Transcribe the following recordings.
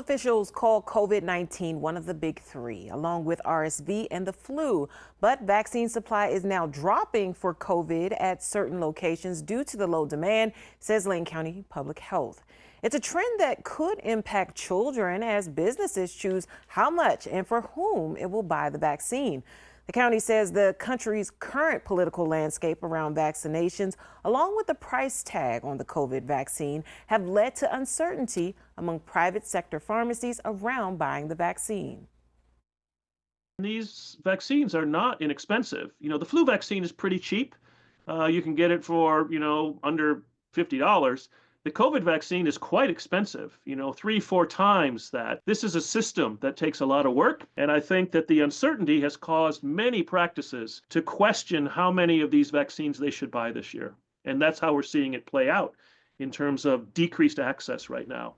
officials call COVID-19 one of the big three, along with RSV and the flu. But vaccine supply is now dropping for COVID at certain locations due to the low demand, says Lane County Public Health. It's a trend that could impact children as businesses choose how much and for whom it will buy the vaccine. The county says the country's current political landscape around vaccinations, along with the price tag on the COVID vaccine, have led to uncertainty among private sector pharmacies around buying the vaccine. These vaccines are not inexpensive. The flu vaccine is pretty cheap. You can get it for, under $50. The COVID vaccine is quite expensive, 3, 4 times that. This is a system that takes a lot of work. And I think that the uncertainty has caused many practices to question how many of these vaccines they should buy this year. And that's how we're seeing it play out in terms of decreased access right now.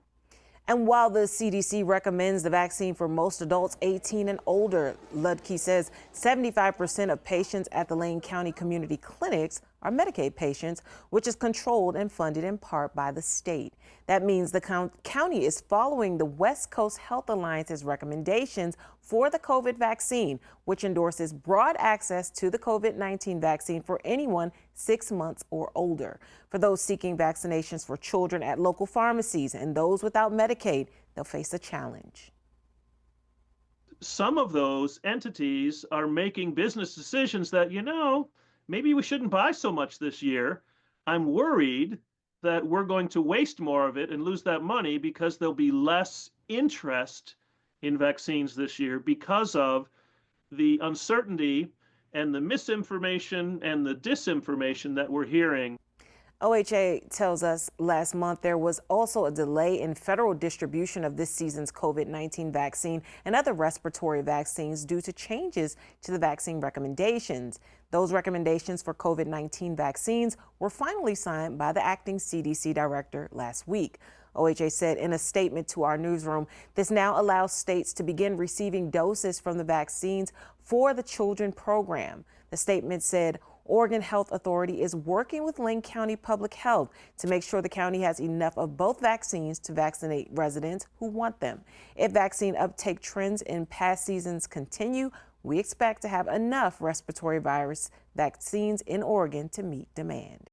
And while the CDC recommends the vaccine for most adults 18 and older, Ludke says 75% of patients at the Lane County community clinics are Medicaid patients, which is controlled and funded in part by the state. That means the county is following the West Coast Health Alliance's recommendations for the COVID vaccine, which endorses broad access to the COVID-19 vaccine for anyone 6 months or older. For those seeking vaccinations for children at local pharmacies and those without Medicaid, they'll face a challenge. Some of those entities are making business decisions that, maybe we shouldn't buy so much this year. I'm worried that we're going to waste more of it and lose that money because there'll be less interest in vaccines this year because of the uncertainty and the misinformation and the disinformation that we're hearing. OHA tells us last month there was also a delay in federal distribution of this season's COVID-19 vaccine and other respiratory vaccines due to changes to the vaccine recommendations. Those recommendations for COVID-19 vaccines were finally signed by the acting CDC director last week. OHA said in a statement to our newsroom, this now allows states to begin receiving doses from the vaccines for the children program. The statement said Oregon Health Authority is working with Lane County Public Health to make sure the county has enough of both vaccines to vaccinate residents who want them. If vaccine uptake trends in past seasons continue, we expect to have enough respiratory virus vaccines in Oregon to meet demand.